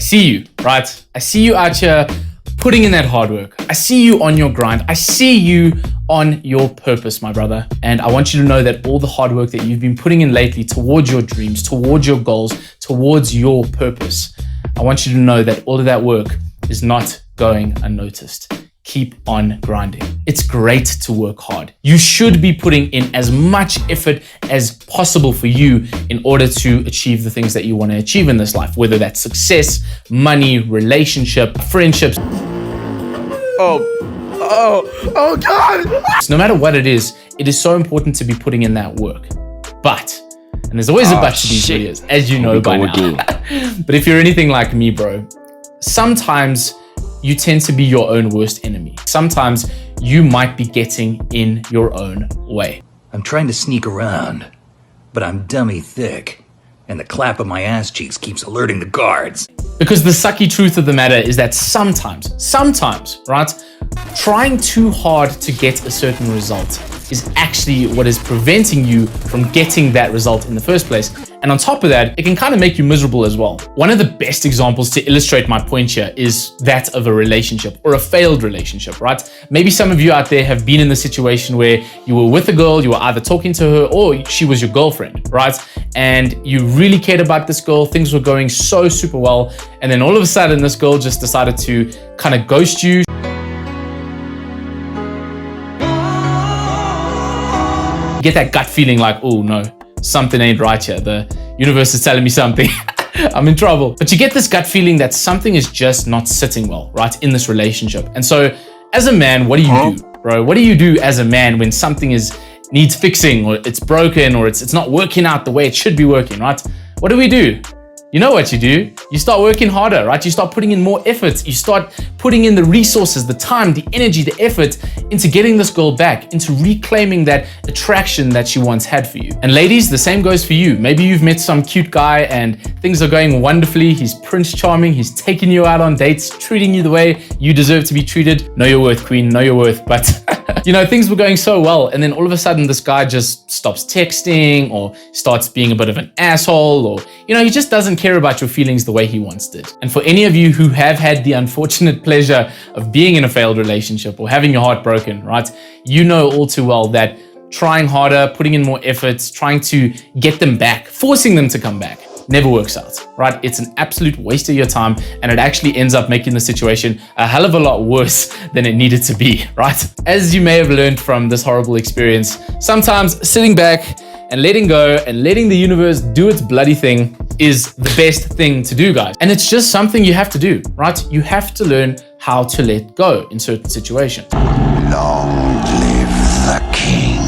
see you, right? I see you out here putting in that hard work. I see you on your grind. I see you on your purpose, my brother. And I want you to know that all the hard work that you've been putting in lately towards your dreams, towards your goals, towards your purpose, I want you to know that all of that work is not going unnoticed. Keep on grinding. It's great to work hard. You should be putting in as much effort as possible for you in order to achieve the things that you want to achieve in this life, whether that's success, money, relationship, friendships. Oh God! No matter what it is so important to be putting in that work. But, and there's always a but to these videos, as you know by now. But if you're anything like me, bro, sometimes you tend to be your own worst enemy. Sometimes you might be getting in your own way. I'm trying to sneak around, but I'm dummy thick, and the clap of my ass cheeks keeps alerting the guards. Because the sucky truth of the matter is that sometimes, right, trying too hard to get a certain result is actually what is preventing you from getting that result in the first place. And on top of that, it can kind of make you miserable as well. One of the best examples to illustrate my point here is that of a relationship or a failed relationship, right? Maybe some of you out there have been in the situation where you were with a girl, you were either talking to her or she was your girlfriend, right? And you really cared about this girl, things were going so super well. And then all of a sudden, this girl just decided to kind of ghost you. You get that gut feeling like, oh no, something ain't right here. The universe is telling me something. I'm in trouble. But you get this gut feeling that something is just not sitting well, right, in this relationship. And so as a man, what do you do, bro? What do you do as a man when something needs fixing, or it's broken, or it's not working out the way it should be working, right? What do? You know what you do? You start working harder, right? You start putting in more effort. You start putting in the resources, the time, the energy, the effort into getting this girl back, into reclaiming that attraction that she once had for you. And ladies, the same goes for you. Maybe you've met some cute guy and things are going wonderfully. He's Prince Charming. He's taking you out on dates, treating you the way you deserve to be treated. Know your worth, queen. Know your worth. But you know, things were going so well. And then all of a sudden, this guy just stops texting or starts being a bit of an asshole, or, you know, he just doesn't care about your feelings the way he once did. And for any of you who have had the unfortunate pleasure of being in a failed relationship or having your heart broken, right? You know all too well that trying harder, putting in more efforts, trying to get them back, forcing them to come back, never works out, right? It's an absolute waste of your time, and it actually ends up making the situation a hell of a lot worse than it needed to be, right? As you may have learned from this horrible experience, sometimes sitting back and letting go and letting the universe do its bloody thing is the best thing to do, guys. And it's just something you have to do, right? You have to learn how to let go in certain situations. Long live the king.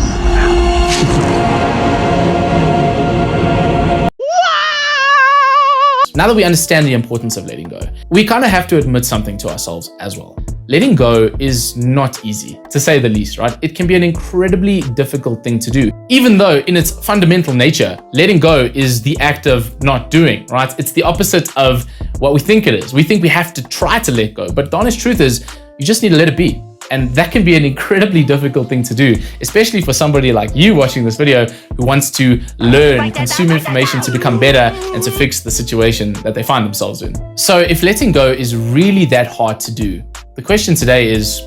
Now that we understand the importance of letting go, we kind of have to admit something to ourselves as well. Letting go is not easy, to say the least, right? It can be an incredibly difficult thing to do, even though in its fundamental nature, letting go is the act of not doing, right? It's the opposite of what we think it is. We think we have to try to let go, but the honest truth is you just need to let it be. And that can be an incredibly difficult thing to do, especially for somebody like you watching this video who wants to learn, consume information to become better and to fix the situation that they find themselves in. So if letting go is really that hard to do, the question today is,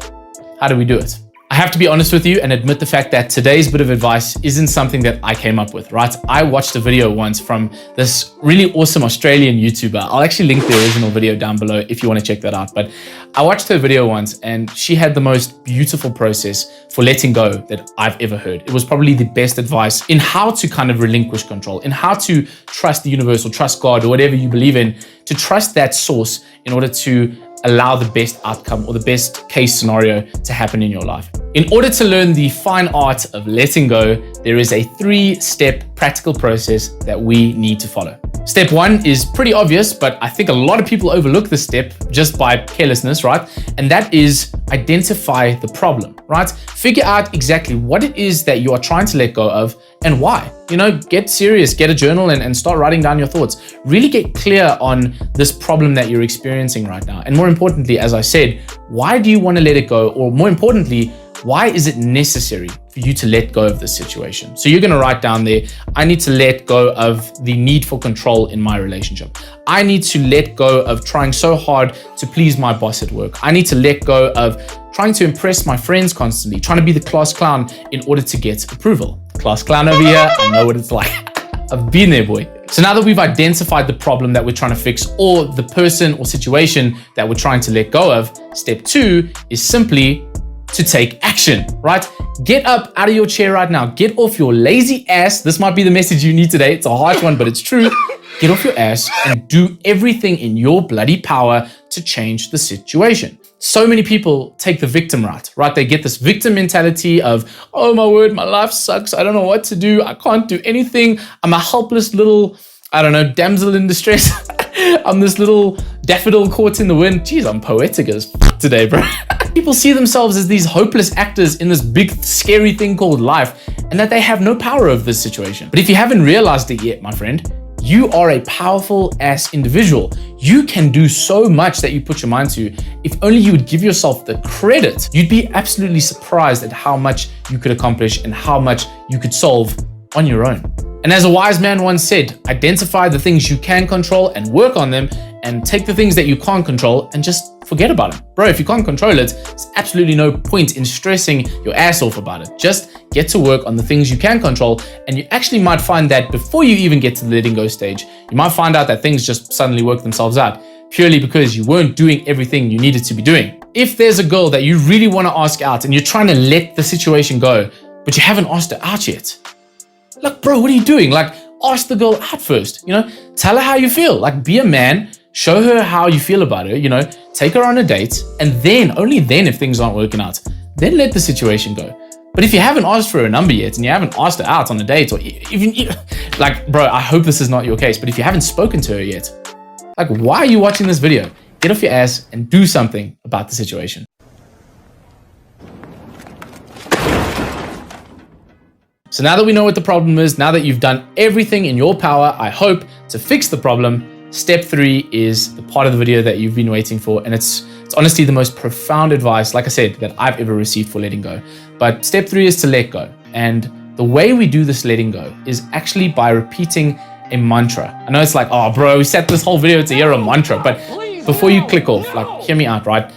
how do we do it? I have to be honest with you and admit the fact that today's bit of advice isn't something that I came up with, right? I watched a video once from this really awesome Australian YouTuber. I'll actually link the original video down below if you want to check that out. But I watched her video once and she had the most beautiful process for letting go that I've ever heard. It was probably the best advice in how to kind of relinquish control, in how to trust the universe or trust God or whatever you believe in, to trust that source in order to allow the best outcome or the best case scenario to happen in your life. In order to learn the fine art of letting go, there is a 3-step practical process that we need to follow. Step 1 is pretty obvious, but I think a lot of people overlook this step just by carelessness, right? And that is identify the problem, right? Figure out exactly what it is that you are trying to let go of and why. You know, get serious, get a journal and start writing down your thoughts. Really get clear on this problem that you're experiencing right now. And more importantly, as I said, why do you want to let it go? Or more importantly, why is it necessary for you to let go of this situation. So you're going to write down there, I need to let go of the need for control in my relationship. I need to let go of trying so hard to please my boss at work. I need to let go of trying to impress my friends constantly, trying to be the class clown in order to get approval. Class clown over here, I know what it's like. I've been there, boy. So now that we've identified the problem that we're trying to fix or the person or situation that we're trying to let go of, step 2 is simply to take action, right? Get up out of your chair right now. Get off your lazy ass. This might be the message you need today. It's a harsh one, but it's true. Get off your ass and do everything in your bloody power to change the situation. So many people take the victim route, right? They get this victim mentality of, oh my word, my life sucks. I don't know what to do. I can't do anything. I'm a helpless little, I don't know, damsel in distress. I'm this little daffodil caught in the wind. Jeez, I'm poetic as fuck today, bro. People see themselves as these hopeless actors in this big, scary thing called life, and that they have no power over this situation. But if you haven't realized it yet, my friend, you are a powerful ass individual. You can do so much that you put your mind to. If only you would give yourself the credit, you'd be absolutely surprised at how much you could accomplish and how much you could solve on your own. And as a wise man once said, identify the things you can control and work on them, and take the things that you can't control and just forget about them. Bro, if you can't control it, there's absolutely no point in stressing your ass off about it. Just get to work on the things you can control, and you actually might find that before you even get to the letting go stage, you might find out that things just suddenly work themselves out, purely because you weren't doing everything you needed to be doing. If there's a girl that you really want to ask out and you're trying to let the situation go, but you haven't asked her out yet, like, bro, what are you doing? Like, ask the girl out first, tell her how you feel. Like, be a man, show her how you feel about her, take her on a date, and then, only then, if things aren't working out, then let the situation go. But if you haven't asked for a number yet and you haven't asked her out on a date, or even, like, bro, I hope this is not your case, but if you haven't spoken to her yet, like, why are you watching this video? Get off your ass and do something about the situation. So now that we know what the problem is, now that you've done everything in your power, I hope, to fix the problem, step 3 is the part of the video that you've been waiting for. And it's honestly the most profound advice, like I said, that I've ever received for letting go. But step 3 is to let go. And the way we do this letting go is actually by repeating a mantra. I know it's like, oh bro, we set this whole video to hear a mantra, but before you click off, like, hear me out, right?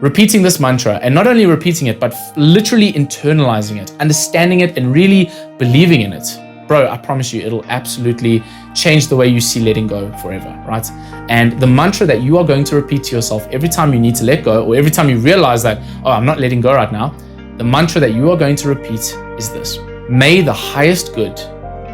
Repeating this mantra, and not only repeating it, but literally internalizing it, understanding it, and really believing in it. Bro, I promise you, it'll absolutely change the way you see letting go forever, right? And the mantra that you are going to repeat to yourself every time you need to let go, or every time you realize that, oh, I'm not letting go right now, the mantra that you are going to repeat is this: may the highest good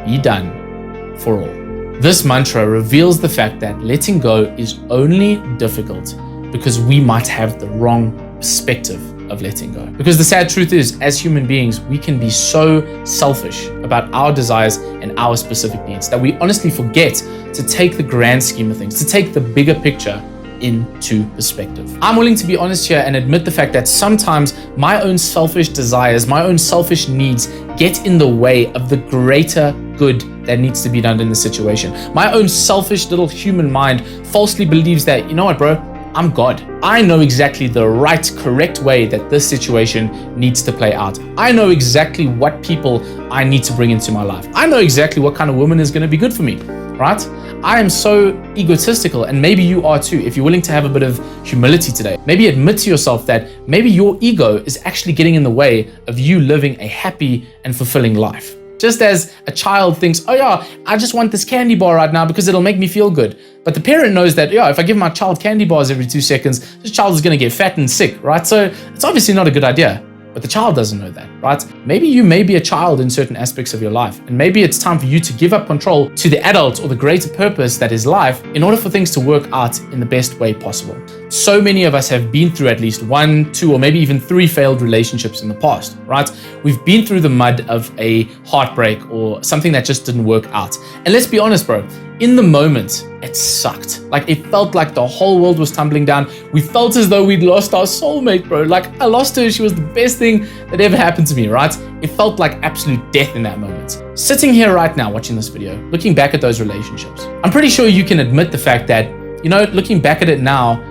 be done for all. This mantra reveals the fact that letting go is only difficult because we might have the wrong perspective of letting go. Because the sad truth is, as human beings, we can be so selfish about our desires and our specific needs that we honestly forget to take the grand scheme of things, to take the bigger picture into perspective. I'm willing to be honest here and admit the fact that sometimes my own selfish desires, my own selfish needs get in the way of the greater good that needs to be done in the situation. My own selfish little human mind falsely believes that, you know what, bro? I'm God. I know exactly the right, correct way that this situation needs to play out. I know exactly what people I need to bring into my life. I know exactly what kind of woman is going to be good for me, right? I am so egotistical, and maybe you are too. If you're willing to have a bit of humility today, maybe admit to yourself that maybe your ego is actually getting in the way of you living a happy and fulfilling life. Just as a child thinks, oh yeah, I just want this candy bar right now because it'll make me feel good. But the parent knows that, yeah, if I give my child candy bars every 2 seconds, this child is going to get fat and sick, right? So it's obviously not a good idea. But the child doesn't know that, right? Maybe you may be a child in certain aspects of your life, and maybe it's time for you to give up control to the adult or the greater purpose that is life in order for things to work out in the best way possible. So many of us have been through at least 1, 2, or maybe even 3 failed relationships in the past, right? We've been through the mud of a heartbreak or something that just didn't work out. And let's be honest, bro, in the moment, it sucked. Like, it felt like the whole world was tumbling down. We felt as though we'd lost our soulmate, bro. Like, I lost her. She was the best thing that ever happened to me, right? It felt like absolute death in that moment. Sitting here right now watching this video, looking back at those relationships, I'm pretty sure you can admit the fact that, you know, looking back at it now,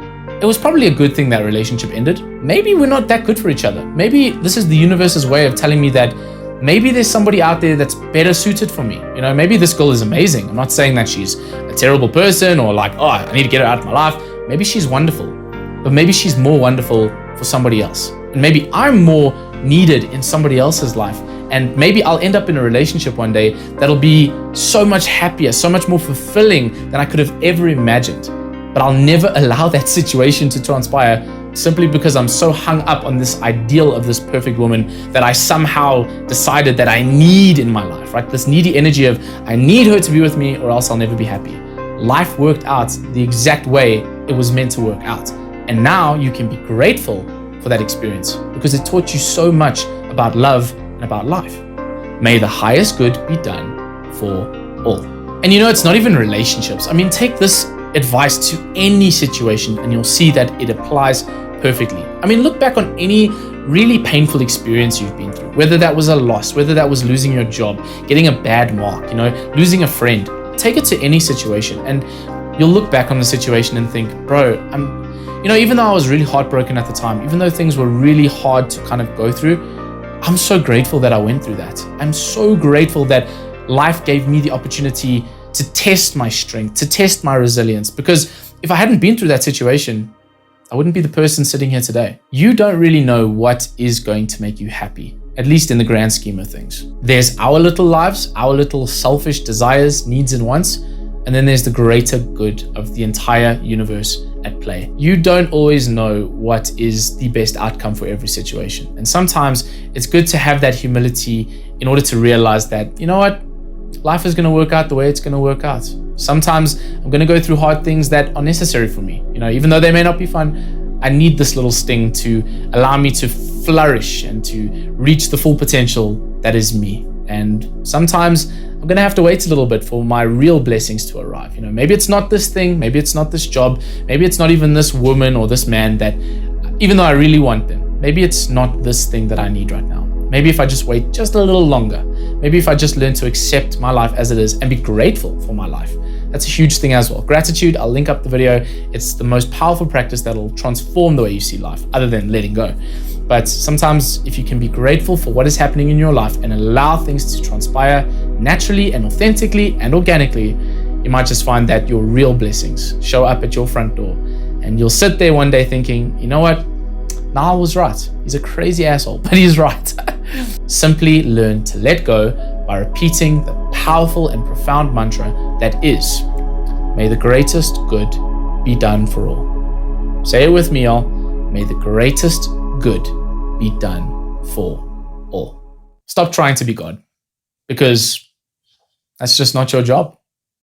it was probably a good thing that relationship ended. Maybe we're not that good for each other. Maybe this is the universe's way of telling me that maybe there's somebody out there that's better suited for me. You know, maybe this girl is amazing. I'm not saying that she's a terrible person or like, oh, I need to get her out of my life. Maybe she's wonderful, but maybe she's more wonderful for somebody else. And maybe I'm more needed in somebody else's life. And maybe I'll end up in a relationship one day that'll be so much happier, so much more fulfilling than I could have ever imagined. But I'll never allow that situation to transpire simply because I'm so hung up on this ideal of this perfect woman that I somehow decided that I need in my life, right? This needy energy of I need her to be with me or else I'll never be happy. Life worked out the exact way it was meant to work out. And now you can be grateful for that experience because it taught you so much about love and about life. May the highest good be done for all. And you know, it's not even relationships. I mean, take this advice to any situation and you'll see that it applies perfectly. I mean, look back on any really painful experience you've been through, whether that was a loss, whether that was losing your job, getting a bad mark, you know, losing a friend. Take it to any situation and you'll look back on the situation and think, bro, even though I was really heartbroken at the time, even though things were really hard to kind of go through, I'm so grateful that I went through that. I'm so grateful that life gave me the opportunity to test my strength, to test my resilience, because if I hadn't been through that situation, I wouldn't be the person sitting here today. You don't really know what is going to make you happy, at least in the grand scheme of things. There's our little lives, our little selfish desires, needs and wants, and then there's the greater good of the entire universe at play. You don't always know what is the best outcome for every situation. And sometimes it's good to have that humility in order to realize that, you know what? Life is going to work out the way it's going to work out. Sometimes I'm going to go through hard things that are necessary for me. You know, even though they may not be fun, I need this little sting to allow me to flourish and to reach the full potential that is me. And sometimes I'm going to have to wait a little bit for my real blessings to arrive. You know, maybe it's not this thing, maybe it's not this job, maybe it's not even this woman or this man that, even though I really want them, maybe it's not this thing that I need right now. Maybe if I just wait just a little longer, maybe if I just learn to accept my life as it is and be grateful for my life. That's a huge thing as well. Gratitude, I'll link up the video. It's the most powerful practice that'll transform the way you see life, other than letting go. But sometimes if you can be grateful for what is happening in your life and allow things to transpire naturally and authentically and organically, you might just find that your real blessings show up at your front door. And you'll sit there one day thinking, you know what? Niall was right. He's a crazy asshole, but he's right. Simply learn to let go by repeating the powerful and profound mantra that is, may the greatest good be done for all. Say it with me, y'all. May the greatest good be done for all. Stop trying to be God, because that's just not your job.